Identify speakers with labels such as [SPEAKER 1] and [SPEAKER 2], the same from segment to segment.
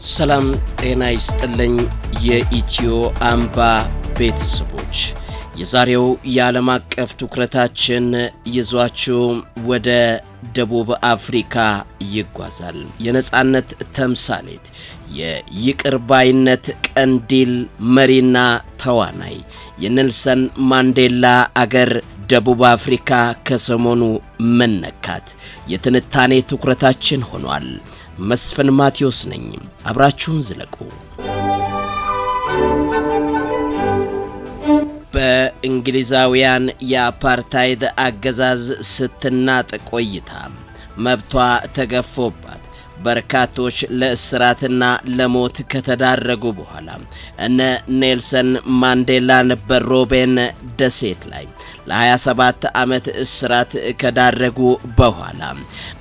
[SPEAKER 1] ሰላም ጤና ይስጥልኝ የኢትዮ አምባ ቤተሰቦች የዛሬው የዓለም አቀፍ ትኩረታችን ይዟችሁ ወደ ደቡብ አፍሪካ ይጓዛል። የነጻነት ተምሳሌት የይቅርባይነት ቀንዲል መሪና ተዋናይ የኔልሰን ማንዴላ አገር ደቡብ አፍሪካ ከሰሞኑ መነካት የትንታኔ ትኩረታችን ሆኗል። መስፍን ማቴዎስ ነኝ። አብራችሁን ዝለቁ። በእንግሊዛውያን የአፓርታይድ አገዛዝ ስትናጥ ቆይታ መብቷ ተገፎባት በርካቶች ለእስራትና ለሞት ከተዳረጉ በኋላ እነ ኔልሰን ማንዴላን በሮቤን ደሴት ላይ ለ27 ዓመት እስራት ከዳረጉ በኋላ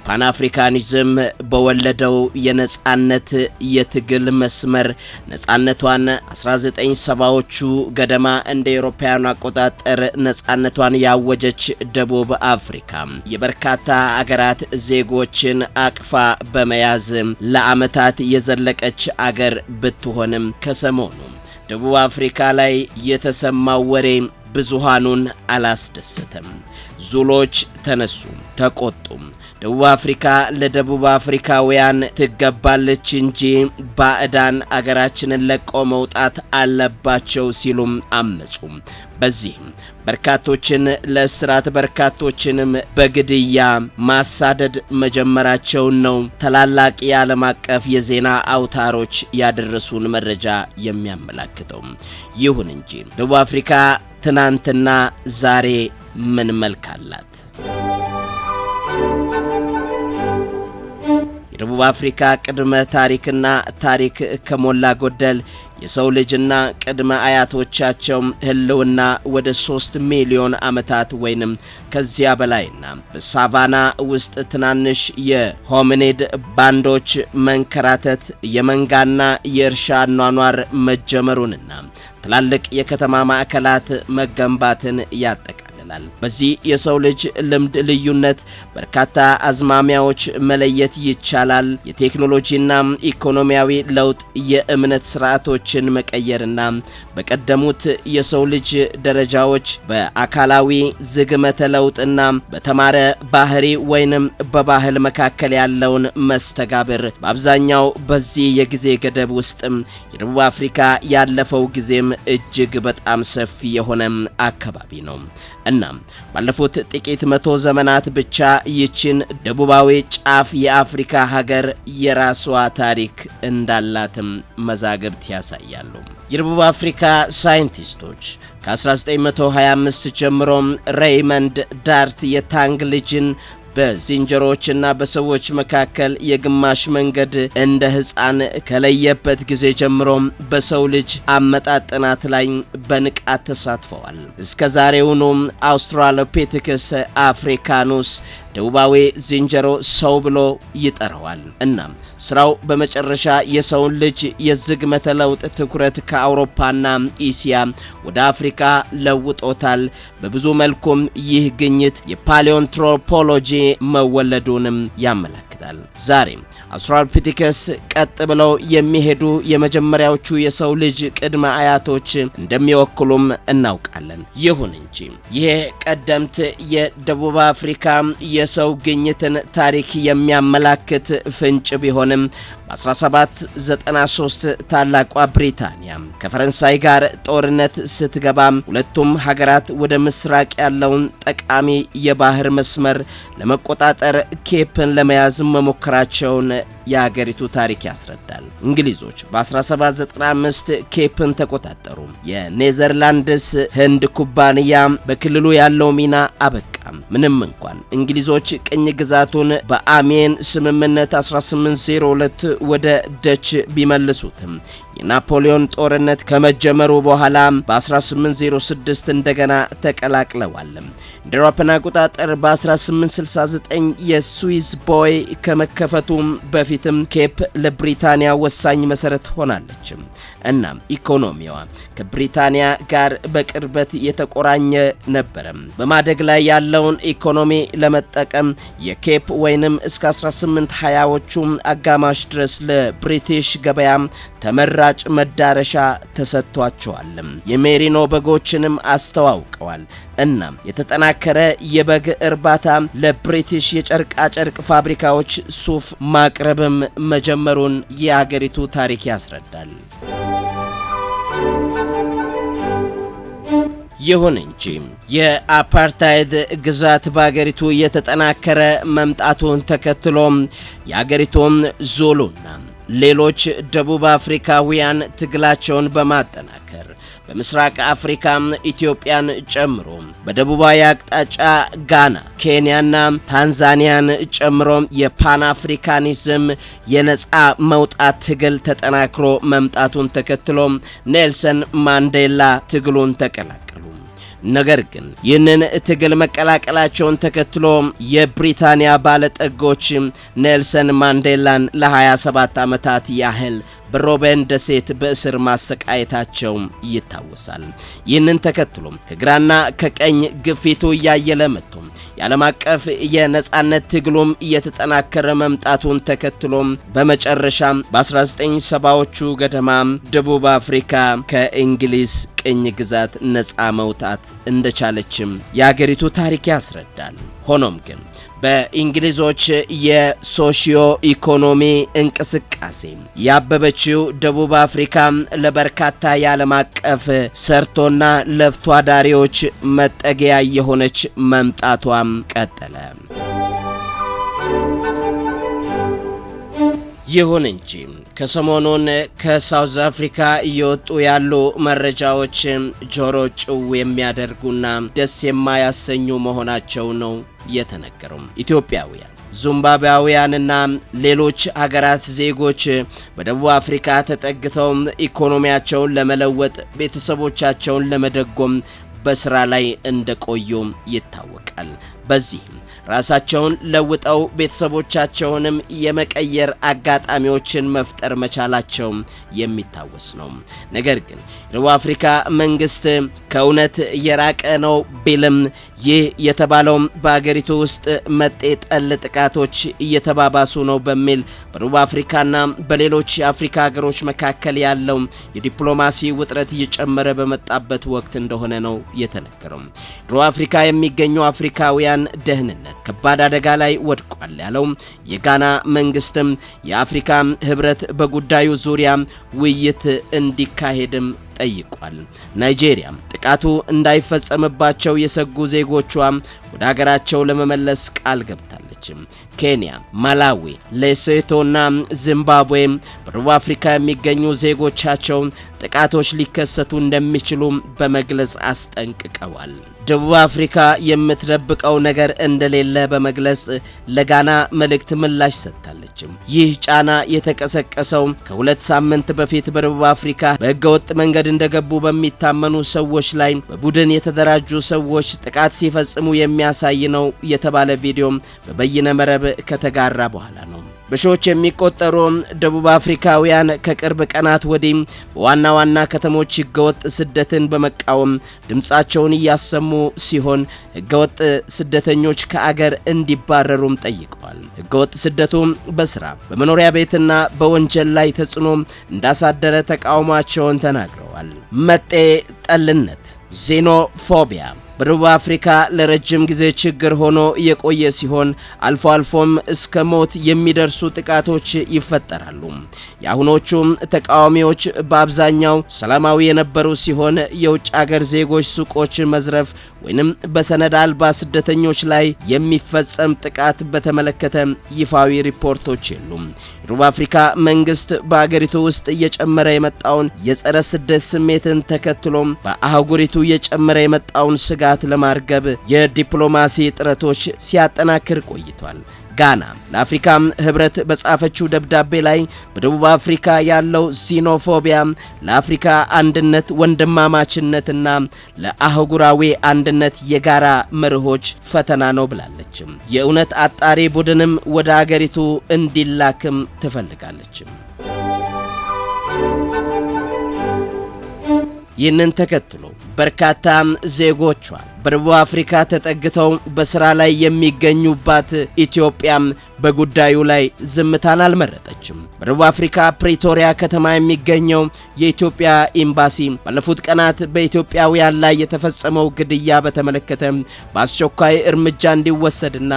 [SPEAKER 1] ፓን አፍሪካኒዝም በወለደው የነጻነት የትግል መስመር ነጻነቷን 1970ዎቹ ገደማ እንደ አውሮፓውያን አቆጣጠር ነጻነቷን ያወጀች ደቡብ አፍሪካ የበርካታ አገራት ዜጎችን አቅፋ በመያዝ ለዓመታት የዘለቀች አገር ብትሆንም ከሰሞኑ ደቡብ አፍሪካ ላይ የተሰማው ወሬ ብዙሃኑን አላስደሰተም። ዙሎች ተነሱ፣ ተቆጡ። ደቡብ አፍሪካ ለደቡብ አፍሪካውያን ትገባለች እንጂ ባዕዳን አገራችንን ለቀው መውጣት አለባቸው ሲሉም አመጹ። በዚህም በርካቶችን ለእስራት በርካቶችንም በግድያ ማሳደድ መጀመራቸውን ነው ታላላቅ የዓለም አቀፍ የዜና አውታሮች ያደረሱን መረጃ የሚያመለክተው። ይሁን እንጂ ደቡብ አፍሪካ ትናንትና ዛሬ ምን መልክ አላት? የደቡብ አፍሪካ ቅድመ ታሪክና ታሪክ ከሞላ ጎደል የሰው ልጅና ቅድመ አያቶቻቸው ህልውና ወደ 3 ሚሊዮን ዓመታት ወይንም ከዚያ በላይና በሳቫና ውስጥ ትናንሽ የሆሚኒድ ባንዶች መንከራተት የመንጋና የእርሻ ኗኗር መጀመሩንና ትላልቅ የከተማ ማዕከላት መገንባትን ያጠቃልላል። በዚህ የሰው ልጅ ልምድ ልዩነት በርካታ አዝማሚያዎች መለየት ይቻላል። የቴክኖሎጂና ኢኮኖሚያዊ ለውጥ የእምነት ስርዓቶችን መቀየርና በቀደሙት የሰው ልጅ ደረጃዎች በአካላዊ ዝግመተ ለውጥና በተማረ ባህሪ ወይንም በባህል መካከል ያለውን መስተጋብር በአብዛኛው በዚህ የጊዜ ገደብ ውስጥ የደቡብ አፍሪካ ያለፈው ጊዜም እጅግ በጣም ሰፊ የሆነ አካባቢ ነው። እናም ባለፉት ጥቂት መቶ ዘመናት ብቻ ይችን ደቡባዊ ጫፍ የአፍሪካ ሀገር የራሷ ታሪክ እንዳላትም መዛግብት ያሳያሉ። የደቡብ አፍሪካ ሳይንቲስቶች ከ1925 ጀምሮ ሬይመንድ ዳርት የታንግ ልጅን በዝንጀሮችና በሰዎች መካከል የግማሽ መንገድ እንደ ሕፃን ከለየበት ጊዜ ጀምሮ በሰው ልጅ አመጣጥ ጥናት ላይ በንቃት ተሳትፈዋል። እስከ ዛሬውኑ አውስትራሎፒቴከስ አፍሪካኑስ ደቡባዊ ዝንጀሮ ሰው ብሎ ይጠራዋል። እናም ስራው በመጨረሻ የሰውን ልጅ የዝግመተ ለውጥ ትኩረት ከአውሮፓና እስያ ወደ አፍሪካ ለውጦታል። በብዙ መልኩም ይህ ግኝት የፓሊዮንትሮፖሎጂ መወለዱንም ያመለክታል። ዛሬ አውስትራሎፒቴከስ ቀጥ ብለው የሚሄዱ የመጀመሪያዎቹ የሰው ልጅ ቅድመ አያቶች እንደሚወክሉም እናውቃለን። ይሁን እንጂ ይሄ ቀደምት የደቡብ አፍሪካ የሰው ግኝትን ታሪክ የሚያመላክት ፍንጭ ቢሆንም በ1793 ታላቋ ብሪታንያ ከፈረንሳይ ጋር ጦርነት ስትገባ ሁለቱም ሀገራት ወደ ምስራቅ ያለውን ጠቃሚ የባህር መስመር ለመቆጣጠር ኬፕን ለመያዝ መሞከራቸውን የሀገሪቱ ታሪክ ያስረዳል። እንግሊዞች በ1795 ኬፕን ተቆጣጠሩ። የኔዘርላንድስ ህንድ ኩባንያ በክልሉ ያለው ሚና አበቃ። ምንም እንኳን እንግሊዞች ቅኝ ግዛቱን በአሜን ስምምነት 1802 ወደ ደች ቢመልሱትም የናፖሊዮን ጦርነት ከመጀመሩ በኋላ በ1806 እንደገና ተቀላቅለዋል። እንደ አውሮፓውያን አቆጣጠር በ1869 የስዊዝ ቦይ ከመከፈቱ በፊትም ኬፕ ለብሪታንያ ወሳኝ መሰረት ሆናለች። እናም ኢኮኖሚዋ ከብሪታንያ ጋር በቅርበት የተቆራኘ ነበር። በማደግ ላይ ያለው ያለውን ኢኮኖሚ ለመጠቀም የኬፕ ወይንም እስከ 1820ዎቹ አጋማሽ ድረስ ለብሪቲሽ ገበያ ተመራጭ መዳረሻ ተሰጥቷቸዋል። የሜሪኖ በጎችንም አስተዋውቀዋል። እናም የተጠናከረ የበግ እርባታ ለብሪቲሽ የጨርቃ ጨርቅ ፋብሪካዎች ሱፍ ማቅረብም መጀመሩን የአገሪቱ ታሪክ ያስረዳል። ይሁን እንጂ የአፓርታይድ ግዛት በአገሪቱ የተጠናከረ መምጣቱን ተከትሎ የአገሪቱን ዙሉና ሌሎች ደቡብ አፍሪካውያን ትግላቸውን በማጠናከር በምስራቅ አፍሪካ ኢትዮጵያን ጨምሮ በደቡባዊ አቅጣጫ ጋና፣ ኬንያና ታንዛኒያን ጨምሮ የፓን አፍሪካኒዝም የነጻ መውጣት ትግል ተጠናክሮ መምጣቱን ተከትሎ ኔልሰን ማንዴላ ትግሉን ተቀላቀሉ። ነገር ግን ይህንን ትግል መቀላቀላቸውን ተከትሎ የብሪታንያ ባለጠጎች ኔልሰን ማንዴላን ለ27 ዓመታት ያህል በሮቤን ደሴት በእስር ማሰቃየታቸው ይታወሳል። ይህንን ተከትሎ ከግራና ከቀኝ ግፊቱ እያየለ መጥቶ የዓለም አቀፍ የነጻነት ትግሉም እየተጠናከረ መምጣቱን ተከትሎ በመጨረሻም በ1970ዎቹ ገደማ ደቡብ አፍሪካ ከእንግሊዝ ቅኝ ግዛት ነጻ መውጣት እንደቻለችም የአገሪቱ ታሪክ ያስረዳል። ሆኖም ግን በእንግሊዞች የሶሺዮ ኢኮኖሚ እንቅስቃሴ ያበበችው ደቡብ አፍሪካ ለበርካታ የዓለም አቀፍ ሰርቶና ለፍቶ አዳሪዎች መጠጊያ የሆነች መምጣቷም ቀጠለ። ይሁን እንጂ ከሰሞኑን ከሳውዝ አፍሪካ እየወጡ ያሉ መረጃዎች ጆሮ ጭው የሚያደርጉና ደስ የማያሰኙ መሆናቸው ነው የተነገረው። ኢትዮጵያውያን፣ ዚምባብዌያንና ሌሎች ሀገራት ዜጎች በደቡብ አፍሪካ ተጠግተው ኢኮኖሚያቸውን ለመለወጥ ቤተሰቦቻቸውን ለመደጎም በስራ ላይ እንደቆዩ ይታወቃል። በዚህም ራሳቸውን ለውጠው ቤተሰቦቻቸውንም የመቀየር አጋጣሚዎችን መፍጠር መቻላቸው የሚታወስ ነው። ነገር ግን የደቡብ አፍሪካ መንግስት ከእውነት የራቀ ነው ቢልም ይህ የተባለው በአገሪቱ ውስጥ መጤ ጠል ጥቃቶች እየተባባሱ ነው በሚል በደቡብ አፍሪካና በሌሎች የአፍሪካ ሀገሮች መካከል ያለው የዲፕሎማሲ ውጥረት እየጨመረ በመጣበት ወቅት እንደሆነ ነው የተነገረው። ደቡብ አፍሪካ የሚገኙ አፍሪካውያን ደህንነት ከባድ አደጋ ላይ ወድቋል ያለው የጋና መንግስትም የአፍሪካ ህብረት በጉዳዩ ዙሪያ ውይይት እንዲካሄድም ጠይቋል። ናይጄሪያ ጥቃቱ እንዳይፈጸምባቸው የሰጉ ዜጎቿ ወደ ሀገራቸው ለመመለስ ቃል ገብታለች። ኬንያ፣ ማላዊ፣ ሌሶቶና ዚምባብዌ በደቡብ አፍሪካ የሚገኙ ዜጎቻቸው ጥቃቶች ሊከሰቱ እንደሚችሉ በመግለጽ አስጠንቅቀዋል። ደቡብ አፍሪካ የምትደብቀው ነገር እንደሌለ በመግለጽ ለጋና መልእክት ምላሽ ሰጥታለች። ይህ ጫና የተቀሰቀሰው ከ2 ሳምንት በፊት በደቡብ አፍሪካ በህገወጥ መንገድ እንደገቡ በሚታመኑ ሰዎች ላይ በቡድን የተደራጁ ሰዎች ጥቃት ሲፈጽሙ የሚያሳይ ነው የተባለ ቪዲዮ በበይነ መረብ ከተጋራ በኋላ ነው። በሺዎች የሚቆጠሩ ደቡብ አፍሪካውያን ከቅርብ ቀናት ወዲህ በዋና ዋና ከተሞች ህገወጥ ስደትን በመቃወም ድምጻቸውን እያሰሙ ሲሆን ህገወጥ ስደተኞች ከአገር እንዲባረሩም ጠይቀዋል። ህገወጥ ስደቱ በስራ በመኖሪያ ቤትና በወንጀል ላይ ተጽዕኖ እንዳሳደረ ተቃውሟቸውን ተናግረዋል። መጤ ጠልነት፣ ዜኖፎቢያ በደቡብ አፍሪካ ለረጅም ጊዜ ችግር ሆኖ የቆየ ሲሆን አልፎ አልፎም እስከ ሞት የሚደርሱ ጥቃቶች ይፈጠራሉ። የአሁኖቹ ተቃዋሚዎች በአብዛኛው ሰላማዊ የነበሩ ሲሆን የውጭ ሀገር ዜጎች ሱቆችን መዝረፍ ወይንም በሰነድ አልባ ስደተኞች ላይ የሚፈጸም ጥቃት በተመለከተ ይፋዊ ሪፖርቶች የሉም። የደቡብ አፍሪካ መንግስት በአገሪቱ ውስጥ እየጨመረ የመጣውን የጸረ ስደት ስሜትን ተከትሎ በአህጉሪቱ እየጨመረ የመጣውን ስጋት ለማርገብ የዲፕሎማሲ ጥረቶች ሲያጠናክር ቆይቷል። ጋና ለአፍሪካ ህብረት በጻፈችው ደብዳቤ ላይ በደቡብ አፍሪካ ያለው ዚኖፎቢያ ለአፍሪካ አንድነት፣ ወንድማማችነትና ለአህጉራዊ አንድነት የጋራ መርሆች ፈተና ነው ብላለች። የእውነት አጣሪ ቡድንም ወደ አገሪቱ እንዲላክም ትፈልጋለች። ይህንን ተከትሎ በርካታ ዜጎቿ በደቡብ አፍሪካ ተጠግተው በስራ ላይ የሚገኙባት ኢትዮጵያም በጉዳዩ ላይ ዝምታን አልመረጠችም። በደቡብ አፍሪካ ፕሪቶሪያ ከተማ የሚገኘው የኢትዮጵያ ኤምባሲ ባለፉት ቀናት በኢትዮጵያውያን ላይ የተፈጸመው ግድያ በተመለከተ በአስቸኳይ እርምጃ እንዲወሰድና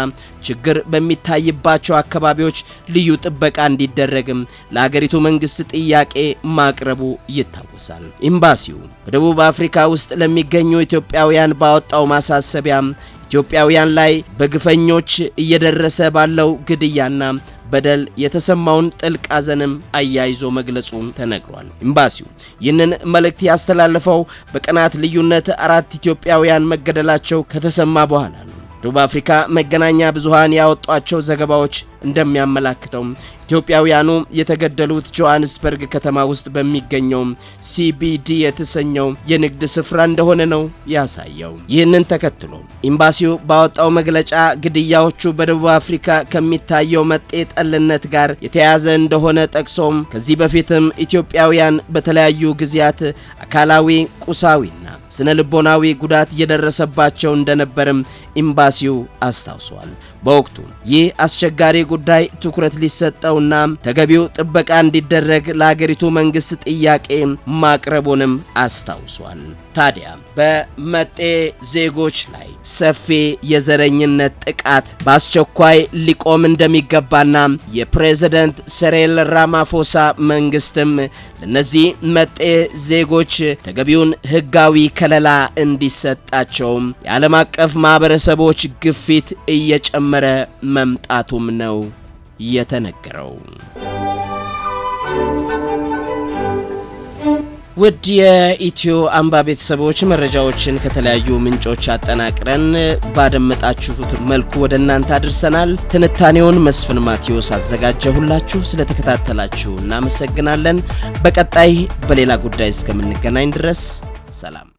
[SPEAKER 1] ችግር በሚታይባቸው አካባቢዎች ልዩ ጥበቃ እንዲደረግም ለሀገሪቱ መንግስት ጥያቄ ማቅረቡ ይታወሳል። ኤምባሲው በደቡብ አፍሪካ ውስጥ ለሚገኙ ኢትዮጵያውያን ባወጣው ማሳሰቢያ ኢትዮጵያውያን ላይ በግፈኞች እየደረሰ ባለው ግድያና በደል የተሰማውን ጥልቅ ሐዘንም አያይዞ መግለጹ ተነግሯል። ኤምባሲው ይህንን መልእክት ያስተላለፈው በቀናት ልዩነት 4 ኢትዮጵያውያን መገደላቸው ከተሰማ በኋላ ነው። ደቡብ አፍሪካ መገናኛ ብዙሃን ያወጧቸው ዘገባዎች እንደሚያመላክተው ኢትዮጵያውያኑ የተገደሉት ጆሃንስበርግ ከተማ ውስጥ በሚገኘው CBD የተሰኘው የንግድ ስፍራ እንደሆነ ነው ያሳየው። ይህንን ተከትሎ ኤምባሲው ባወጣው መግለጫ ግድያዎቹ በደቡብ አፍሪካ ከሚታየው መጤ ጠልነት ጋር የተያያዘ እንደሆነ ጠቅሶም ከዚህ በፊትም ኢትዮጵያውያን በተለያዩ ጊዜያት አካላዊ፣ ቁሳዊና ስነ ልቦናዊ ጉዳት የደረሰባቸው እንደነበርም ኤምባሲው አስታውሷል። በወቅቱ ይህ አስቸጋሪ ጉዳይ ትኩረት ሊሰጠውና ተገቢው ጥበቃ እንዲደረግ ለሀገሪቱ መንግስት ጥያቄ ማቅረቡንም አስታውሷል። ታዲያ በመጤ ዜጎች ላይ ሰፊ የዘረኝነት ጥቃት በአስቸኳይ ሊቆም እንደሚገባና የፕሬዝዳንት ሲሪል ራማፎሳ መንግስትም ለነዚህ መጤ ዜጎች ተገቢውን ህጋዊ ከለላ እንዲሰጣቸው የዓለም አቀፍ ማህበረሰቦች ግፊት እየጨመረ መምጣቱም ነው የተነገረው። ውድ የኢትዮ አምባ ቤተሰቦች መረጃዎችን ከተለያዩ ምንጮች አጠናቅረን ባደመጣችሁት መልኩ ወደ እናንተ አድርሰናል። ትንታኔውን መስፍን ማቴዎስ አዘጋጀሁላችሁ። ስለተከታተላችሁ እናመሰግናለን። በቀጣይ በሌላ ጉዳይ እስከምንገናኝ ድረስ ሰላም።